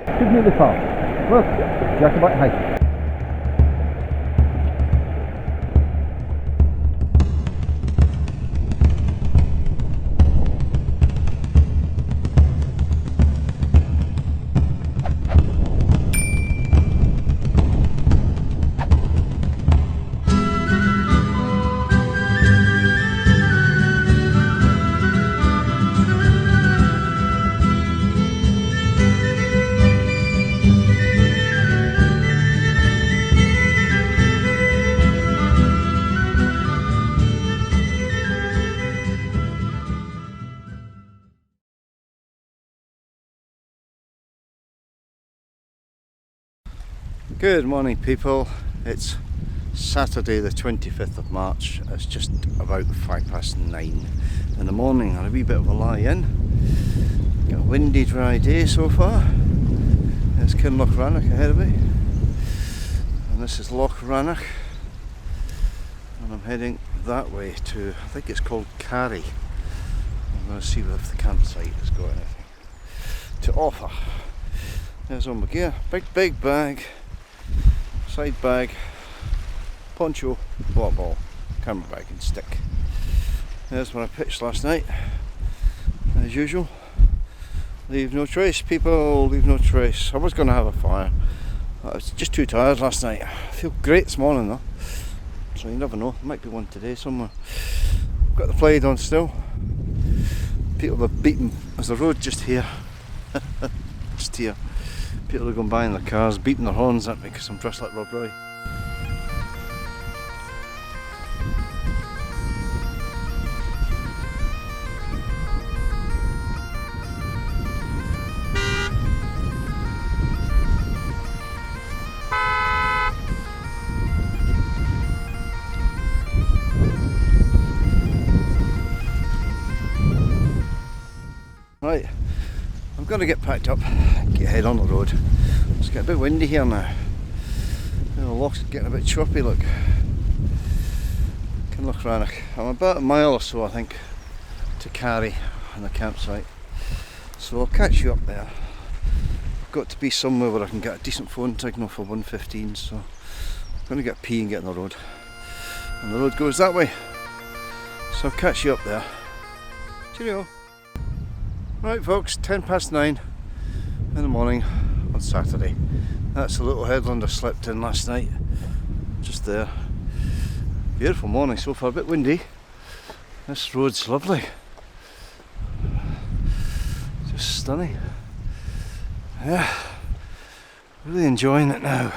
Give me the car. Look, Jacobite hiking. Good morning people, it's Saturday the 25th of March, it's just about 9:05 in the morning and a wee bit of a lie-in. Got a windy dry day so far. There's Kinloch Rannoch ahead of me and this is Loch Rannoch and I'm heading that way to, I think it's called Carie. I'm going to see if the campsite has got anything to offer. There's all my gear, big bag, side bag, poncho, water bottle, camera bag and stick. There's where I pitched last night, as usual. Leave no trace people, leave no trace. I was going to have a fire, I was just too tired last night. I feel great this morning though, so you never know, there might be one today somewhere. I've got the plaid on still. People are beating, there's a road just here, just here. People are going by in their cars, beating their horns at me because I'm dressed like Rob Roy. Right, I'm going to get packed up and get head on the road. It's getting a bit windy here now. The loch's getting a bit choppy, look. Kinloch Rannoch. I'm about a mile or so I think to Carie on the campsite. So I'll catch you up there. I've got to be somewhere where I can get a decent phone signal for 1:15, so I'm going to get a pee and get on the road. And the road goes that way. So I'll catch you up there. Cheerio. Right folks, 9:10 in the morning on Saturday. That's the little headland I slept in last night. Just there. Beautiful morning so far, a bit windy. This road's lovely. Just stunning. Yeah, really enjoying it now.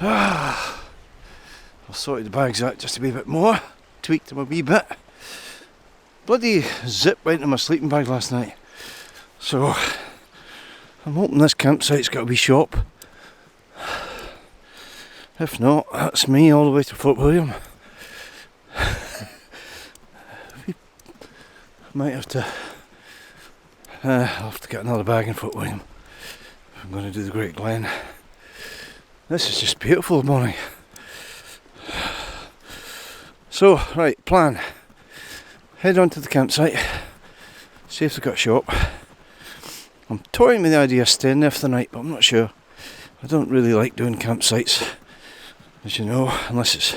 I've sorted the bags out just to be a bit more, tweaked them a wee bit. Bloody zip went in my sleeping bag last night, so I'm hoping this campsite's got a wee shop. If not, that's me all the way to Fort William. Might have to I'll have to get another bag in Fort William. I'm going to do the Great Glen. This is just beautiful morning. So, right, plan. Head on to the campsite, see if they've got a shop. I'm toying with the idea of staying there for the night, but I'm not sure. I don't really like doing campsites, as you know, unless it's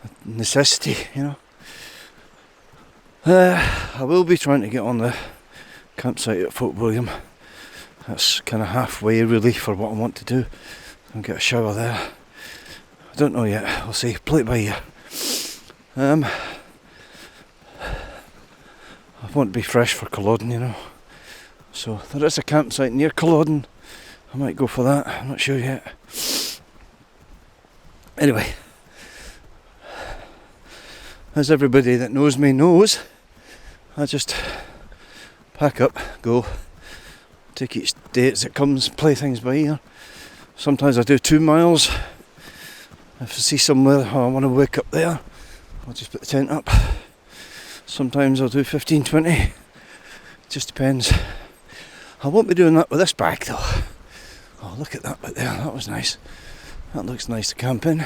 a necessity, you know. I will be trying to get on the campsite at Fort William. That's kind of halfway really for what I want to do, and get a shower there. I don't know yet, we'll see, play it by ear. I want to be fresh for Culloden, you know. So there is a campsite near Culloden. I might go for that, I'm not sure yet. Anyway, as everybody that knows me knows, I just pack up, go, take each day as it comes, play things by ear. Sometimes I do 2 miles. If I see somewhere I want to wake up there, I'll just put the tent up. Sometimes I'll do 15, 20, just depends. I won't be doing that with this bag though. Oh, look at that bit there, that was nice. That looks nice to camp in.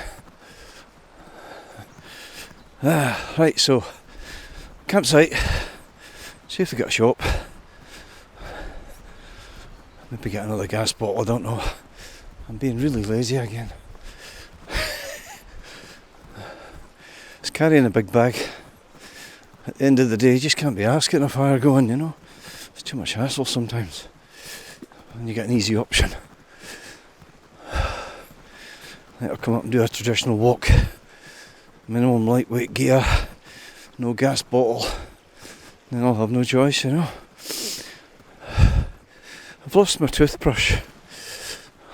Right, so campsite, see if they've got a shop. Maybe get another gas bottle, I don't know. I'm being really lazy again. It's carrying a big bag. At the end of the day, you just can't be asked getting a fire going, you know. It's too much hassle sometimes. And you get an easy option. I'll come up and do a traditional walk. Minimum lightweight gear. No gas bottle. Then I'll have no choice, you know. I've lost my toothbrush.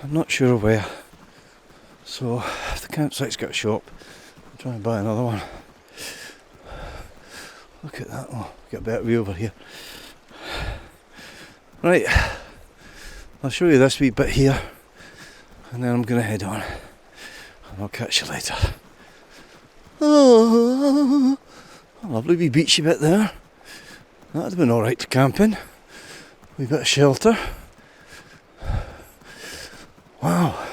I'm not sure where. So if the campsite's got a shop, I'll try and buy another one. Look at that. Oh, get a better view over here. Right. I'll show you this wee bit here. And then I'm going to head on. And I'll catch you later. Oh, a lovely wee beachy bit there. That'd have been alright to camp in. Wee bit of shelter. Wow.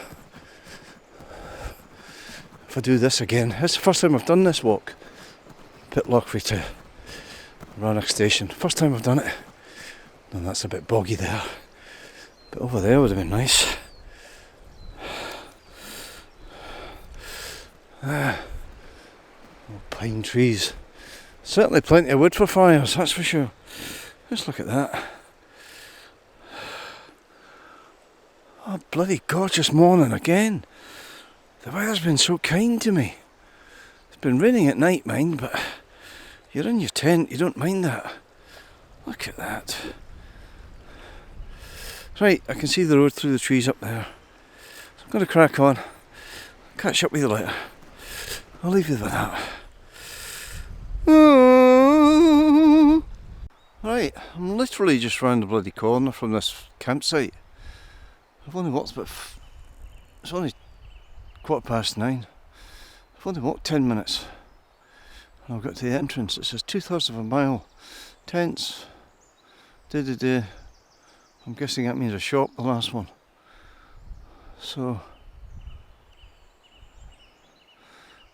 If I do this again, it's the first time I've done this walk. Pitlochry to Rannoch Station. First time I've done it. And that's a bit boggy there. But over there would have been nice. Pine trees. Certainly plenty of wood for fires, that's for sure. Just look at that. Oh, bloody gorgeous morning again. The weather's been so kind to me. It's been raining at night, mind, but you're in your tent, you don't mind that. Look at that. Right, I can see the road through the trees up there. So I'm going to crack on. Catch up with you later. I'll leave you with that. Right, I'm literally just round the bloody corner from this campsite. I've only walked it's only 9:15. I've only walked 10 minutes. And I've got to the entrance. It says 2/3 of a mile. Tents. I'm guessing that means a shop, the last one. So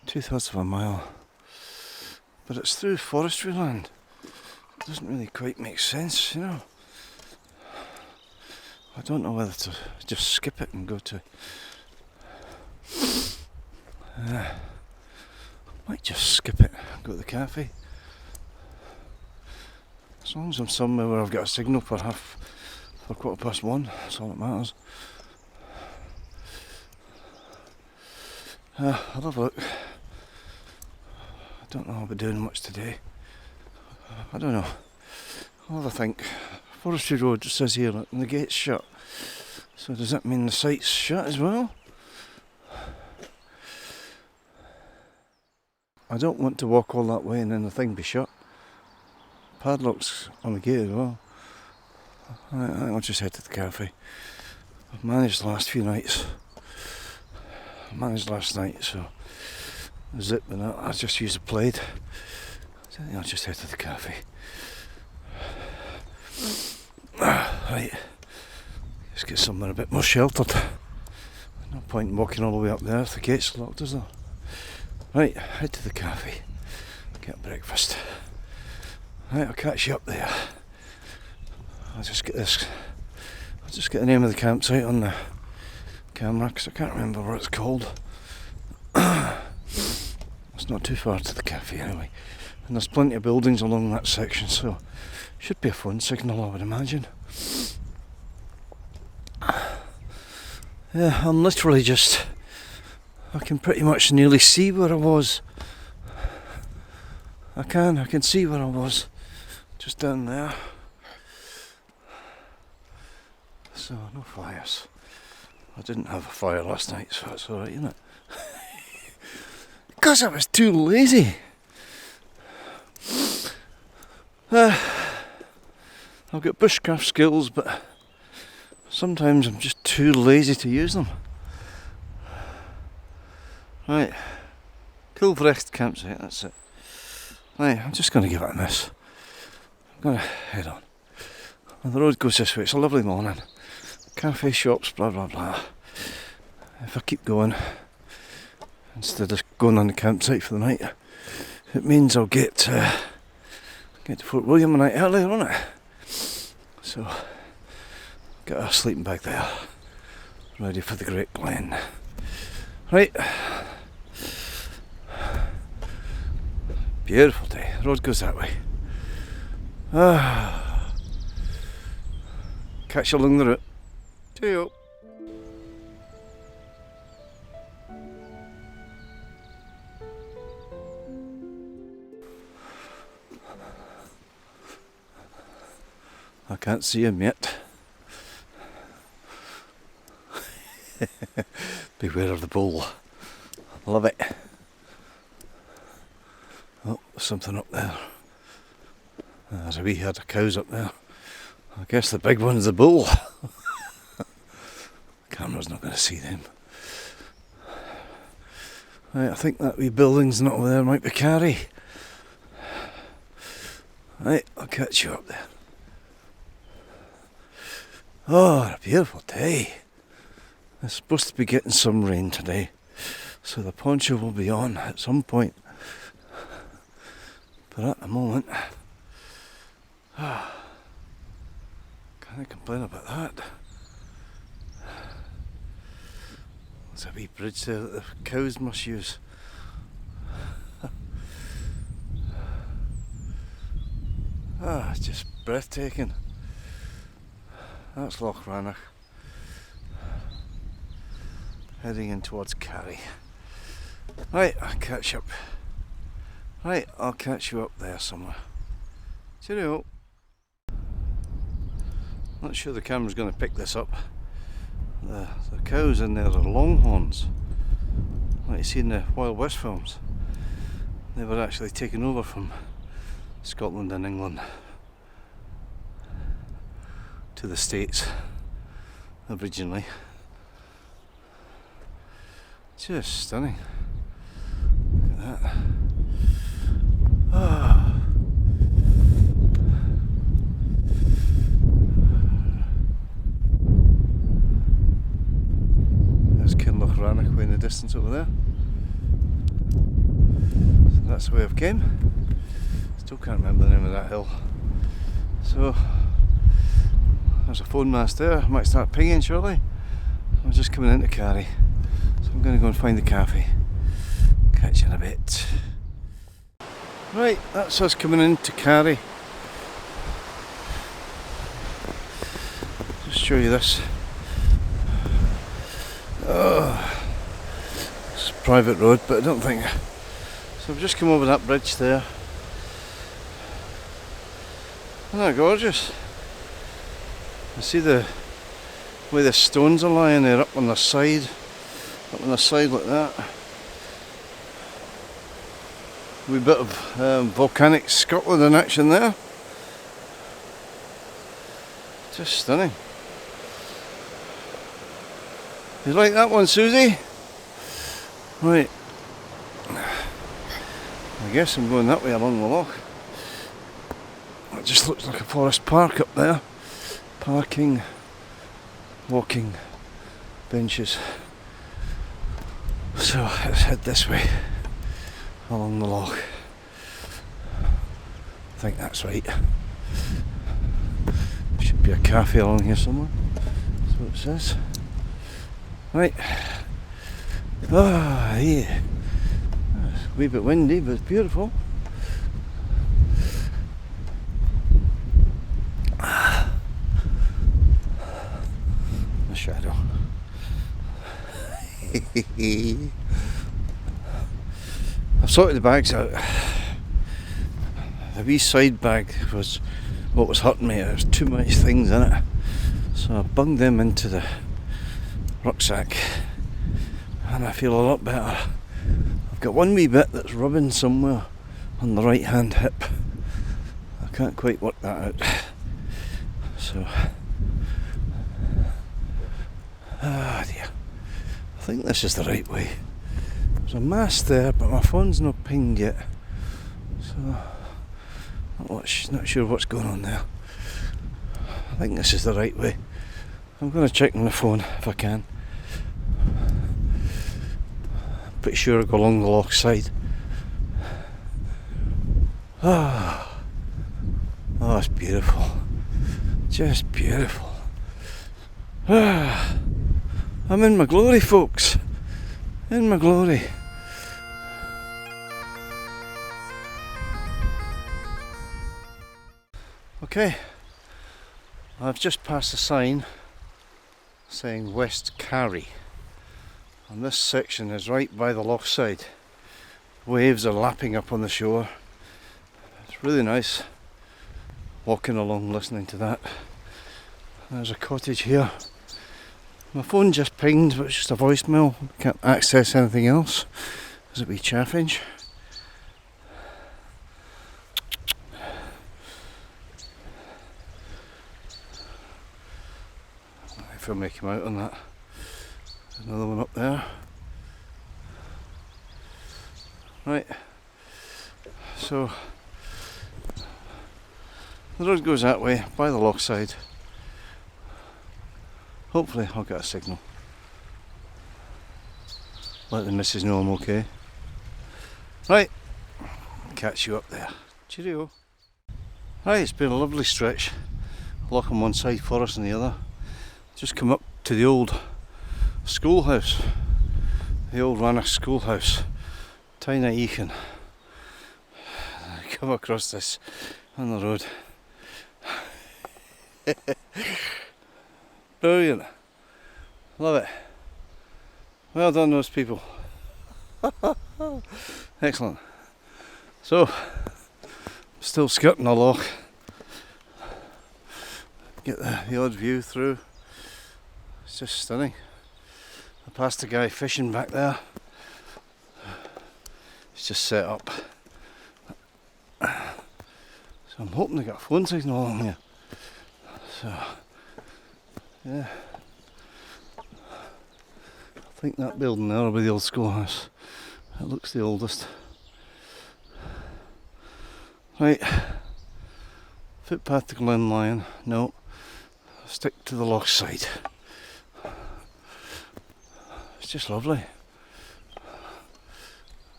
2/3 of a mile. But it's through forestry land. It doesn't really quite make sense, you know. I don't know whether to just skip it and go to... I might just skip it and go to the cafe. As long as I'm somewhere where I've got a signal for 1:15, that's all that matters. I'll have a look. I don't know I'll be doing much today. I don't know. I'll have a think. Forestry Road just says here, look, and the gate's shut. So does that mean the site's shut as well? I don't want to walk all that way and then the thing be shut. Padlocks on the gate as well. I think I'll just head to the cafe. I've managed the last few nights. I managed last night, so zip and I just used a plate. I think I'll just head to the cafe. Right, let's get somewhere a bit more sheltered. No point in walking all the way up there if the gate's locked, is there? Right, head to the cafe, get breakfast. Right, I'll catch you up there. I'll just get the name of the campsite on the camera because I can't remember what it's called. It's not too far to the cafe anyway. And there's plenty of buildings along that section, so should be a phone signal, I would imagine. Yeah, I'm literally just... I can pretty much nearly see where I was. I can see where I was. Just down there. So, no fires. I didn't have a fire last night, so that's alright, isn't it? Because I was too lazy. I've got bushcraft skills, but sometimes I'm just too lazy to use them. Right, Kilvrecht Campsite, that's it. Right, I'm just going to give it a miss. I'm going to head on. And the road goes this way, it's a lovely morning. Cafe, shops, blah blah blah. If I keep going, instead of going on the campsite for the night, it means I'll get to Fort William a night earlier, won't it? So, Got a sleeping bag there, ready for the Great Glen. Right, beautiful day. The road goes that way. Catch you along the route. Cheerio. I can't see him yet. Beware of the bull. Love it. Oh, there's something up there. There's a wee herd of cows up there. I guess the big one's the bull. The camera's not going to see them. Right, I think that wee building's not over there, might be Carie. Right, I'll catch you up there. Oh, a beautiful day. It's supposed to be getting some rain today, so the poncho will be on at some point. But at the moment, can't I complain about that? There's a wee bridge there that the cows must use. It's just breathtaking. That's Loch Rannoch, heading in towards Carie. Right, I'll catch up. Right, I'll catch you up there somewhere. Cheerio. Not sure the camera's going to pick this up. The cows in there are longhorns, like you see in the Wild West films. They were actually taken over from Scotland and England to the States originally. Just stunning. Look at that. There's Kinloch Rannoch way in the distance over there. So that's the way I've came. Still can't remember the name of that hill. So there's a phone mast there. I might start pinging shortly. I'm just coming into Carie, so I'm going to go and find the cafe. Catch you in a bit. Right, that's us coming into Carie. Just show you this. It's a private road, but I don't think. So I've just come over that bridge there. Isn't that gorgeous? I see the way the stones are lying there up on the side like that. A wee bit of volcanic Scotland in action there. Just stunning. You like that one, Susie? Right. I guess I'm going that way along the loch. It just looks like a forest park up there. Parking, walking benches. So let's head this way along the loch. I think that's right. Should be a cafe along here somewhere. That's what it says. Right. Yeah. It's a wee bit windy, but it's beautiful. The shadow. I've sorted the bags out. The wee side bag was what was hurting me. There was too many things in it, so I bunged them into the rucksack, and I feel a lot better. I've got one wee bit that's rubbing somewhere on the right hand hip. I can't quite work that out. So, dear. I think this is the right way. There's a mast there, but my phone's not pinged yet, so not sure what's going on there. I think this is the right way. I'm going to check on the phone if I can. I'm pretty sure I'll go along the loch side. Oh, it's beautiful. Just beautiful. I'm in my glory, folks. In my glory. Okay, I've just passed a sign saying West Carie, and this section is right by the loch side. Waves are lapping up on the shore. It's really nice walking along listening to that. There's a cottage here. My phone just pinged, but it's just a voicemail. Can't access anything else. There's a wee chaffinch. If I make him out on that. There's another one up there. Right. So the road goes that way by the loch side. Hopefully I'll get a signal. Let the missus know I'm okay. Right, catch you up there. Cheerio. Right, it's been a lovely stretch. Loch on one side, forest on the other. Just come up to the old schoolhouse. The old Rannoch schoolhouse. Taina Eachan. I come across this on the road. Brilliant. Love it. Well done, those people. Excellent. So, still skirting the loch. Get the odd view through. It's just stunning. I passed a guy fishing back there. He's just set up. So I'm hoping to get a phone signal along here. So, yeah. I think that building there will be the old schoolhouse. It looks the oldest. Right. Footpath to Glen Lyon. No. Stick to the loch side. It's just lovely.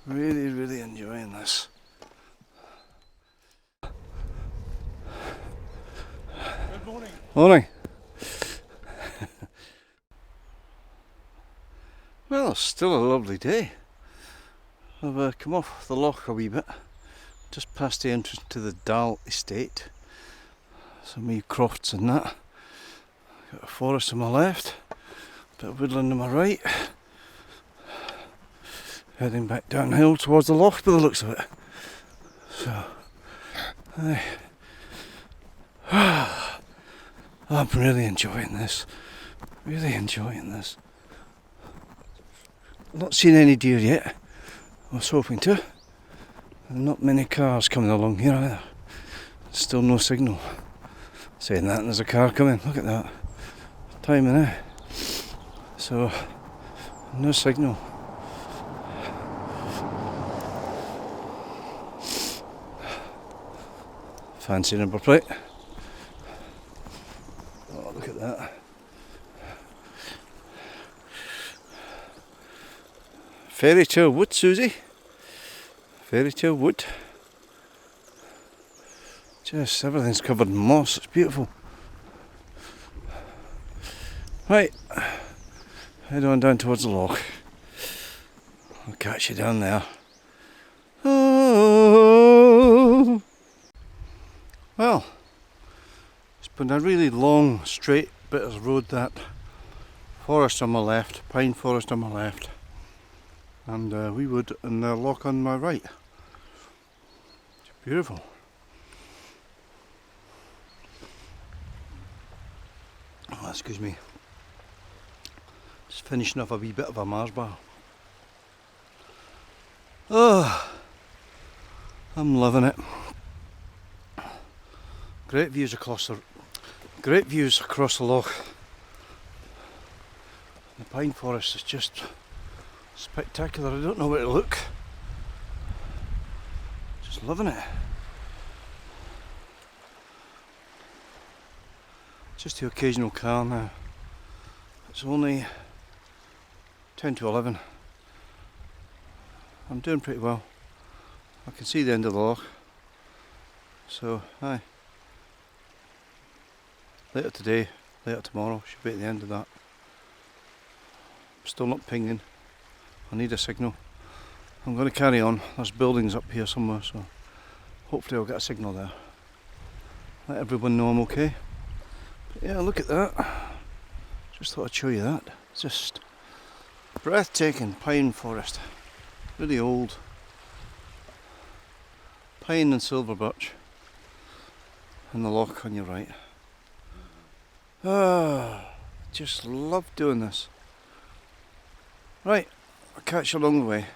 Really, really enjoying this. Good morning. Morning. Well, it's still a lovely day. I've come off the loch a wee bit, just past the entrance to the Dal estate. Some wee crofts and that. Got a forest on my left, a bit of woodland on my right. Heading back downhill towards the loch by the looks of it. So, I'm really enjoying this. Really enjoying this. Not seen any deer yet. I was hoping to. And not many cars coming along here either. Still no signal. Saying that, and there's a car coming. Look at that. Timing now. So, no signal. Fancy number plate. Oh, look at that. Fairy tale wood, Susie. Fairy tale wood. Just everything's covered in moss. It's beautiful. Right, head on down towards the loch. I'll catch you down there. Oh. Well, it's been a really long, straight bit of road, that. Forest on my left, pine forest on my left, and wee wood and the loch on my right. It's beautiful. Oh, excuse me. Just finishing off a wee bit of a Mars bar. Oh, I'm loving it. Great views across the loch. The pine forest is just spectacular. I don't know where to look. Just loving it. Just the occasional car now. It's only 10 to 11. I'm doing pretty well. I can see the end of the loch. So, aye. Later today, later tomorrow. Should be at the end of that. Still not pinging. I need a signal. I'm going to carry on. There's buildings up here somewhere, so hopefully I'll get a signal there. Let everyone know I'm okay. But yeah, look at that. Just thought I'd show you that. It's just breathtaking pine forest. Really old. Pine and silver birch. And the loch on your right. Just love doing this. Right, I'll catch you along the way.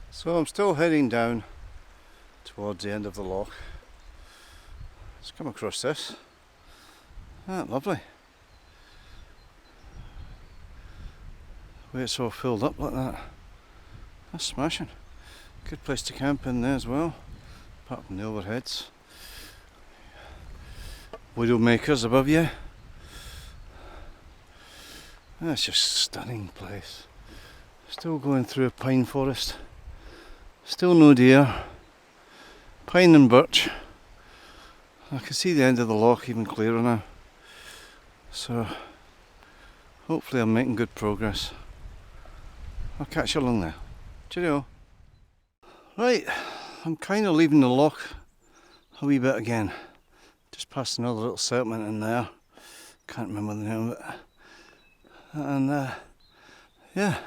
So I'm still heading down towards the end of the loch. Let's come across this. Lovely. The way it's all filled up like that. That's smashing. Good place to camp in there as well, apart from the overheads. Widowmakers above you. That's just a stunning place. Still going through a pine forest. Still no deer. Pine and birch. I can see the end of the loch even clearer now. So hopefully I'm making good progress. I'll catch you along there. Cheerio. Right, I'm kind of leaving the loch a wee bit again. Just past another little settlement in there. Can't remember the name of it. And yeah,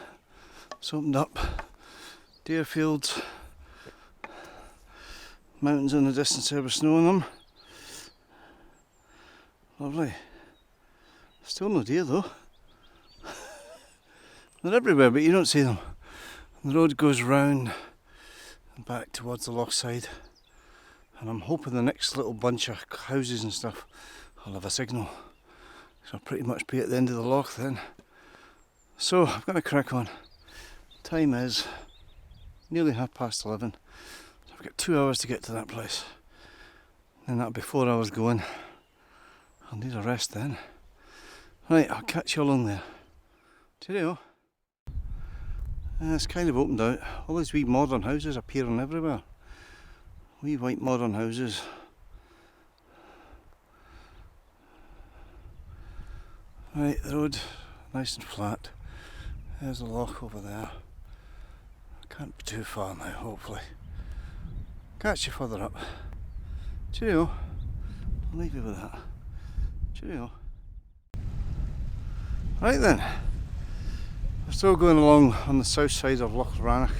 it's opened up. Deer fields. Mountains in the distance there with snow on them. Lovely. Still no deer though. They're everywhere, but you don't see them. The road goes round and back towards the loch side. And I'm hoping the next little bunch of houses and stuff I'll have a signal. So I'll pretty much be at the end of the loch then. So I've got to crack on. Time is nearly 11:30. So I've got 2 hours to get to that place. Then that'll be 4 hours going. I'll need a rest then. Right, I'll catch you along there. Cheerio. It's kind of opened out. All these wee modern houses appearing everywhere. Wee white modern houses. Right, the road nice and flat. There's a loch over there. Can't be too far now, hopefully. Catch you further up. Cheerio. I'll leave you with that. Cheerio. Right then. We're still going along on the south side of Loch Rannoch.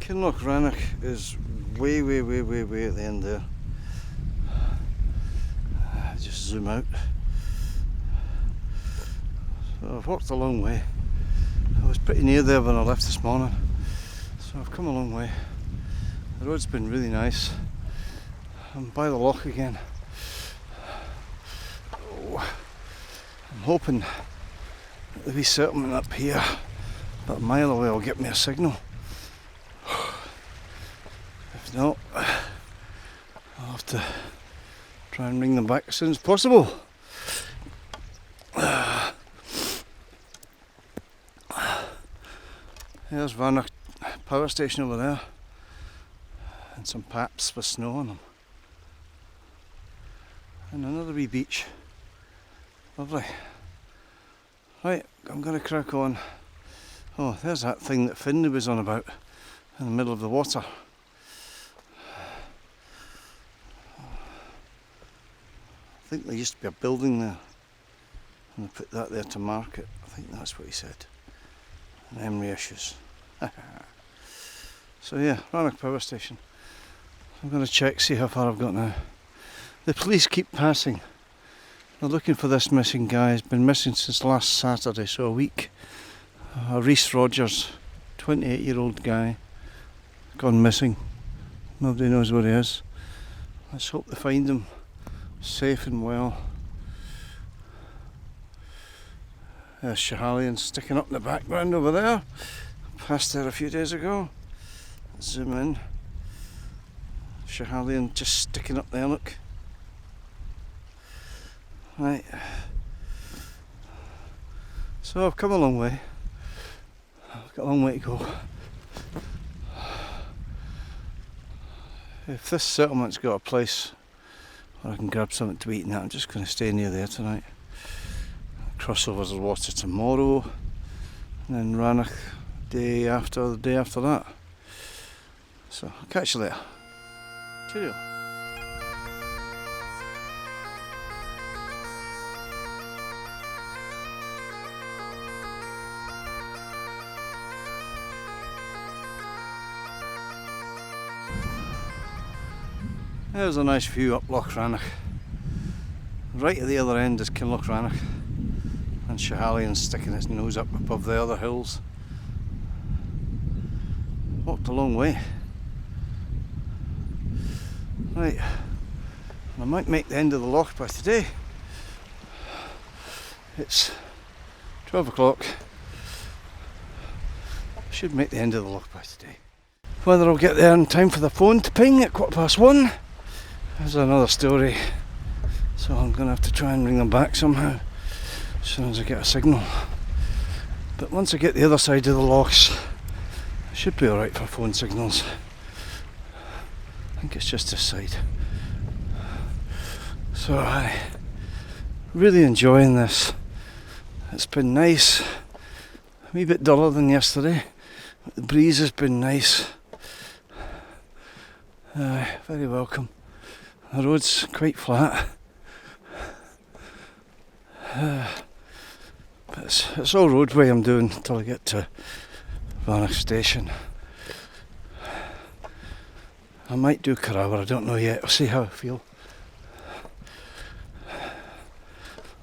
Kinloch Rannoch is way at the end there. Just zoom out. So I've walked a long way. I was pretty near there when I left this morning, so I've come a long way. The road's been really nice. I'm by the loch again. I'm hoping that the wee settlement up here, about a mile away, will get me a signal. If not, I'll have to try and ring them back as soon as possible. There's Rannoch power station over there, and some paps with snow on them, and another wee beach. Lovely. Right, I'm going to crack on. Oh, there's that thing that Finnart was on about in the middle of the water. I think there used to be a building there, and they put that there to mark it. I think that's what he said. Memory issues. So yeah, Rannoch power station. I'm going to check, see how far I've got now. The police keep passing. They're looking for this missing guy. He's been missing since last Saturday, so a week. REECE Rogers, 28-year-old guy, gone missing. Nobody knows where he is. Let's hope they find him safe and well. There's Schiehallion sticking up in the background over there. Passed there a few days ago. Zoom in. Schiehallion just sticking up there, look. Right. So I've come a long way. I've got a long way to go. If this settlement's got a place or I can grab something to eat and that. I'm just going to stay near there tonight. Cross over the water tomorrow, and then Rannoch the day after that. So I'll catch you later. Cheerio. There's a nice view up Loch Rannoch. Right at the other end is Kinloch Rannoch, and Schiehallion sticking its nose up above the other hills. Walked a long way. Right, I might make the end of the loch by today. It's 12 o'clock. I should make the end of the loch by today. Whether I'll get there in time for the phone to ping at 1:15 is another story. So I'm going to have to try and ring them back somehow as soon as I get a signal. But once I get the other side of the lochs, I should be alright for phone signals. I think it's just this side. So I'm really enjoying this. It's been nice. A wee bit duller than yesterday. But the breeze has been nice. Very welcome. The road's quite flat. But it's all roadway I'm doing until I get to Rannoch Station. I might do Carie, I don't know yet. I'll see how I feel.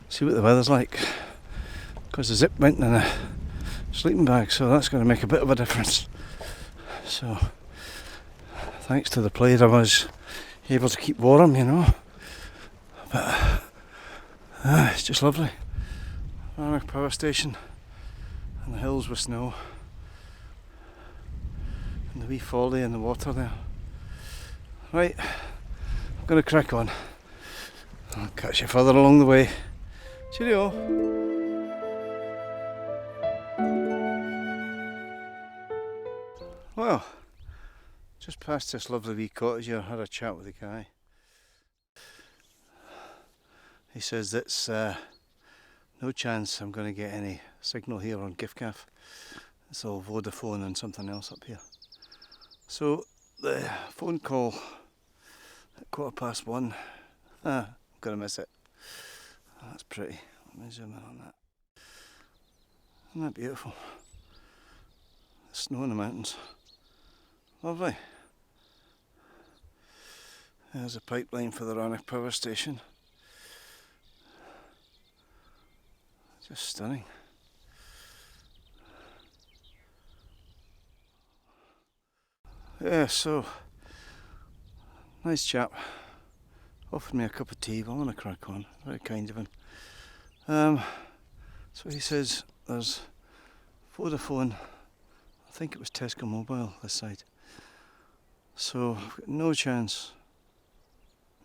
See what the weather's like. Because the zip went in a sleeping bag, so that's going to make a bit of a difference. So, thanks to the plaid I was able to keep warm, you know. But it's just lovely. Rannoch power station and the hills with snow and the wee folly in the water there. Right, I'm going to crack on. I'll catch you further along the way. Cheerio. Well, just past this lovely wee cottage here, I had a chat with the guy. He says that's no chance I'm going to get any signal here on Giffgaff. It's all Vodafone and something else up here. So the phone call at 1:15. I'm going to miss it. That's pretty. Let me zoom in on that. Isn't that beautiful? The snow in the mountains. Lovely. There's a pipeline for the Rannoch power station. Just stunning. Yeah, so nice chap. Offered me a cup of tea, but I want to crack on. Very kind of him. So he says there's Vodafone. I think it was Tesco Mobile this side. So I've got no chance.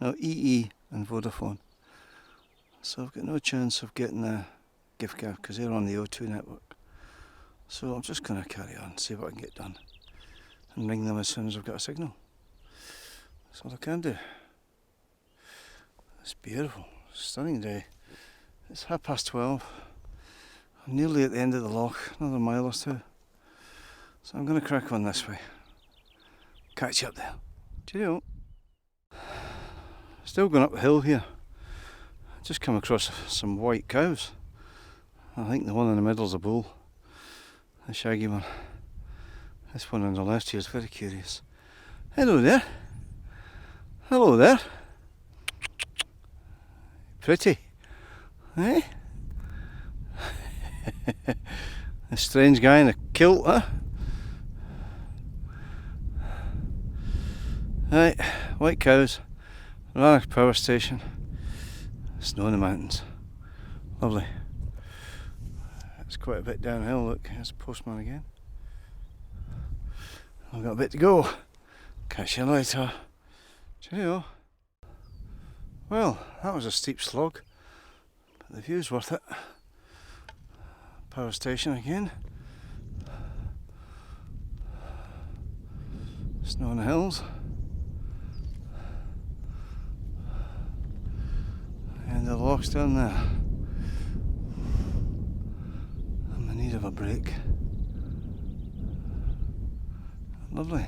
No, EE and Vodafone. So I've got no chance of getting a Giffgaff because they're on the O2 network. So I'm just going to carry on, see what I can get done, and ring them as soon as I've got a signal. That's all I can do. It's beautiful, stunning day. It's 12:30. I'm nearly at the end of the loch, another mile or two. So I'm going to crack on this way. Catch you up there. Cheerio. Still going up the hill here. Just come across some white cows. I think the one in the middle is a bull. The shaggy one. This one on the left here is very curious. Hello there. Hello there. Pretty. Eh? A strange guy in a kilt, huh? Right, white cows. Rannoch power station. Snow in the mountains. Lovely. It's quite a bit downhill, look, there's a postman again. I've got a bit to go. Catch you later. Cheerio. Well, that was a steep slog, but the view's worth it. Power station again. Snow on the hills. And the loch's down there. I'm in need of a break. Lovely.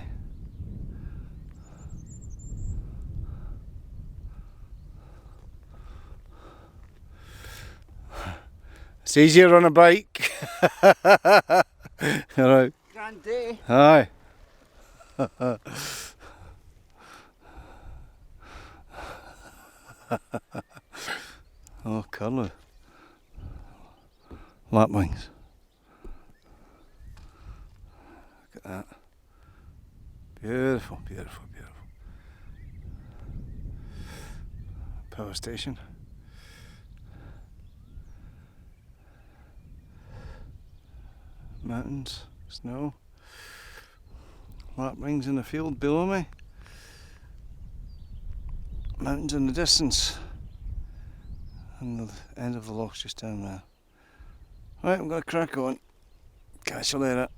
It's easier on a bike. Alright. Grand day. Aye. Oh, curlew. Lapwings. Look at that. Beautiful, beautiful, beautiful. Power station. Mountains, snow. Lapwings in the field below me. Mountains in the distance. And the end of the loch's just down there. Right, I'm going to crack on. Catch you later.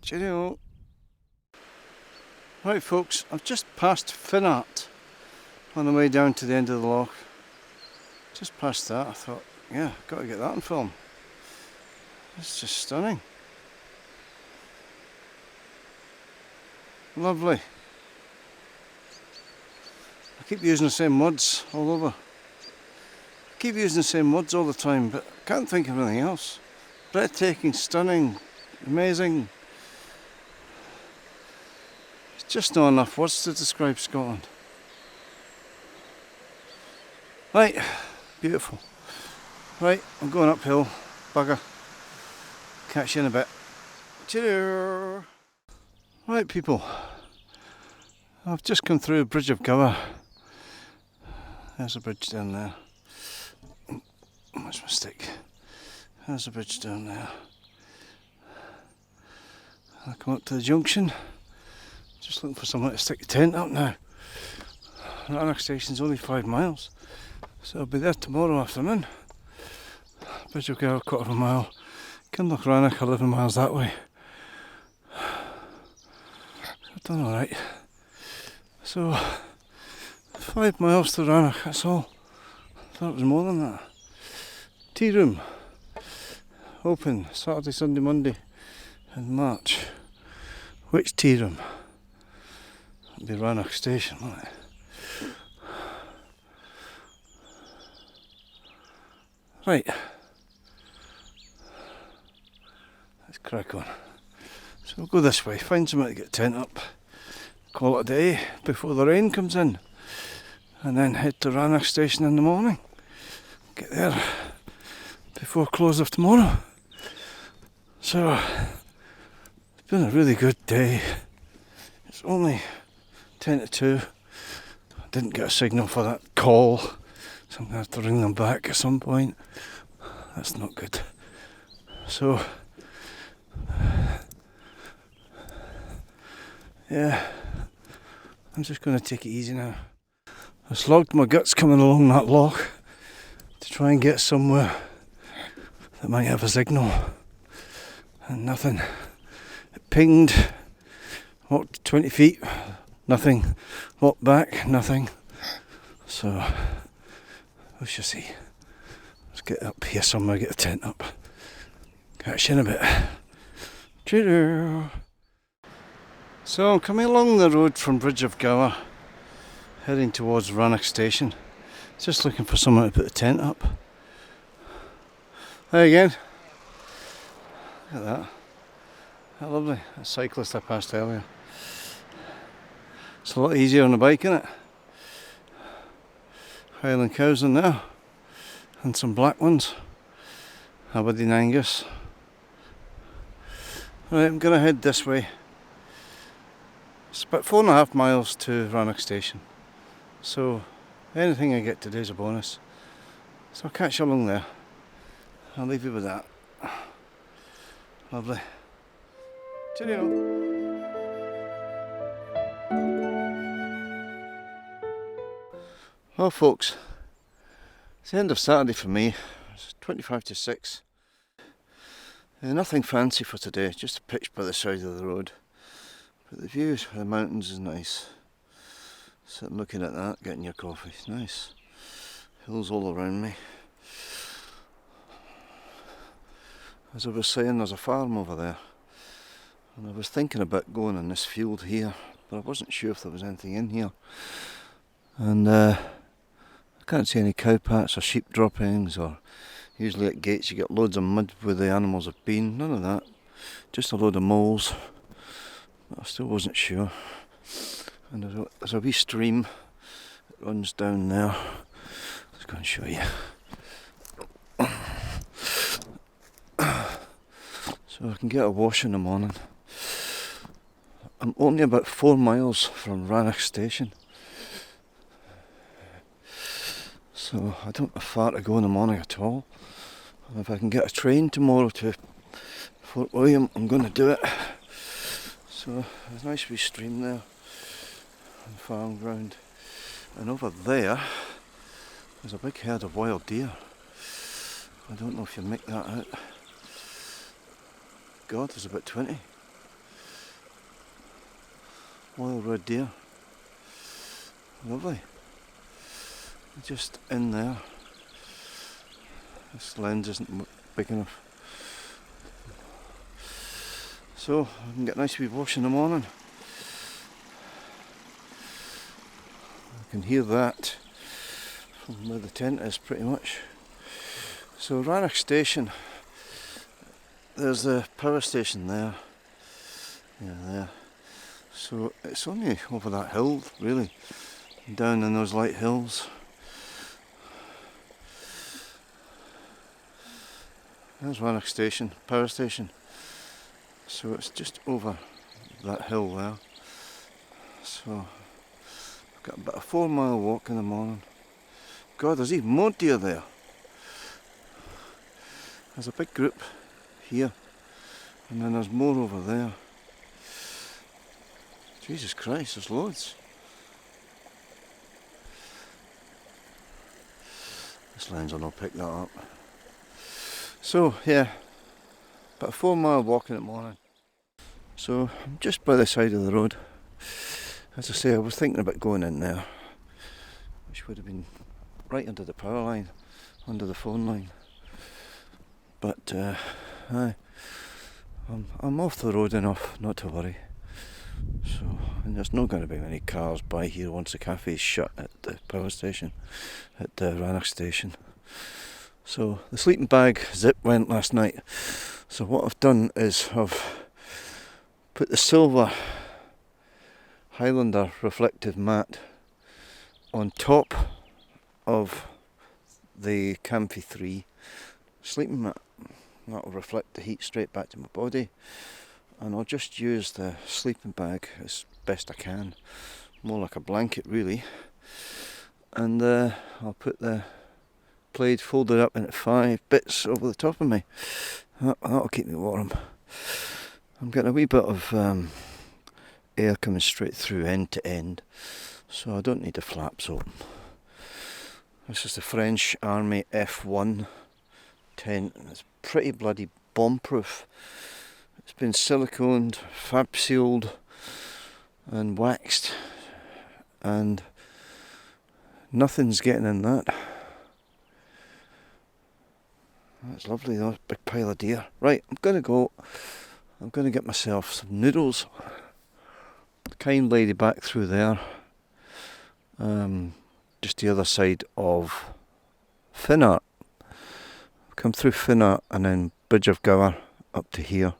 Cheerio. Right folks, I've just passed Finnart on the way down to the end of the loch. Just past that, I thought, yeah, got to get that on film. It's just stunning. Lovely. I keep using the same words all over. I keep using the same words all the time, but I can't think of anything else. Breathtaking, stunning, amazing. There's just not enough words to describe Scotland. Right, beautiful. Right, I'm going uphill. Bugger. Catch you in a bit. Cheerio. Right people, I've just come through Bridge of Gour. There's a bridge down there. What's my stick? There's a bridge down there. I come up to the junction. Just looking for somewhere to stick the tent up now. Rannoch Station's only 5 miles, so I'll be there tomorrow afternoon. Bridge of Gour, 1/4 mile. Kinloch Rannoch, 11 miles that way. I've done alright. So, 5 miles to Rannoch, that's all. I thought it was more than that. Tea room. Open Saturday, Sunday, Monday in March. Which tea room? It'll be Rannoch Station, won't it? Right. Let's crack on. So we'll go this way, find somewhere to get a tent up, call it a day before the rain comes in, and then head to Rannoch Station in the morning. Get there before close of tomorrow. So, it's been a really good day. It's only 10 to 2. I didn't get a signal for that call, so I'm going to have to ring them back at some point. That's not good. So, yeah, I'm just going to take it easy now. I slogged my guts coming along that loch to try and get somewhere that might have a signal, and nothing. It pinged, walked 20 feet, nothing, walked back, nothing. So we shall see. Let's get up here somewhere, get the tent up. Catch you in a bit. Cheerio. So I'm coming along the road from Bridge of Gour, heading towards Rannoch Station. Just looking for somewhere to put the tent up. There again. Look at that. How lovely. A cyclist I passed earlier. It's a lot easier on a bike, isn't it? Highland cows in there. And some black ones. Aberdeen Angus. Right, I'm going to head this way. It's about 4.5 miles to Rannoch Station. So anything I get to do is a bonus. So I'll catch you along there. I'll leave you with that. Lovely. Cheerio. Well folks, it's the end of Saturday for me. It's 25 to 6. Nothing fancy for today, just a pitch by the side of the road. But the view of the mountains is nice. Sitting looking at that, getting your coffee, nice. hills all around me. As I was saying, there's a farm over there, and I was thinking about going in this field here, but I wasn't sure if there was anything in here. And I can't see any cow pats or sheep droppings, or usually at gates you get loads of mud where the animals have been. None of that, just a load of moles. But I still wasn't sure. And there's a wee stream that runs down there. Let's go and show you. So I can get a wash in the morning. I'm only about 4 miles from Rannoch Station. So I don't have far to go in the morning at all. And if I can get a train tomorrow to Fort William, I'm going to do it. So there's a nice wee stream there on the farm ground. And over there, there's a big herd of wild deer. I don't know if you make that out. God, there's about 20. Wild red deer. Lovely. Just in there. This lens isn't big enough. So I can get a nice wee wash in the morning. I can hear that from where the tent is pretty much. So Rannoch Station, there's the power station there. Yeah, there. So it's only over that hill really, down in those light hills. There's Rannoch Station, power station. So it's just over that hill there. So I've got about a 4 mile walk in the morning. God, there's even more deer there. There's a big group here, and then there's more over there. Jesus Christ, there's loads. This lens will not pick that up. So yeah, about a 4 mile walk in the morning. So I'm just by the side of the road. As I say, I was thinking about going in there, which would have been right under the power line, under the phone line. But I'm off the road enough not to worry. So, and there's not going to be many cars by here once the cafe's shut at the power station, at the Rannoch Station. So the sleeping bag zip went last night. So what I've done is I've put the silver Highlander reflective mat on top of the Camphouran 3 sleeping mat. That will reflect the heat straight back to my body, and I'll just use the sleeping bag as best I can, more like a blanket really, and I'll put the plaid folded up into 5 bits over the top of me. That'll keep me warm. I'm getting a wee bit of air coming straight through end to end, so I don't need the flaps open. This is the French Army F1 tent, and it's pretty bloody bomb-proof. It's been siliconed, fab sealed and waxed, and nothing's getting in that. That's lovely though, big pile of deer. Right, I'm going to get myself some noodles. The kind lady back through there, just the other side of Finnart. Come through Finnart and then Bridge of Gour up to here.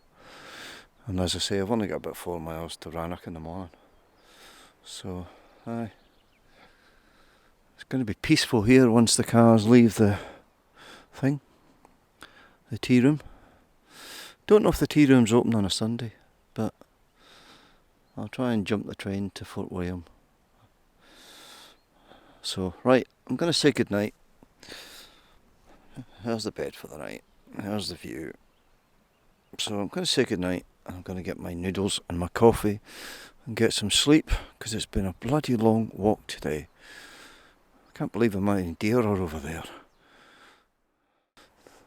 And as I say, I've only got about 4 miles to Rannoch in the morning. So, aye. It's going to be peaceful here once the cars leave the thing. The tea room. Don't know if the tea room's open on a Sunday, but I'll try and jump the train to Fort William. So, right, I'm going to say goodnight. There's the bed for the night. There's the view. So I'm going to say goodnight. I'm going to get my noodles and my coffee and get some sleep, because it's been a bloody long walk today. I can't believe how many deer are over there.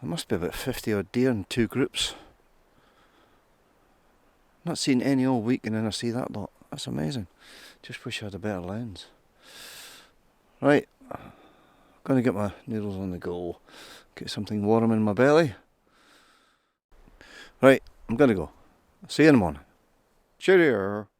There must be about 50 odd deer in 2 groups. Not seen any all week, and then I see that lot. That's amazing. Just wish I had a better lens. Right, Gonna get my noodles on the go. Get something warm in my belly. Right, I'm gonna go. See you in the morning. Cheerio.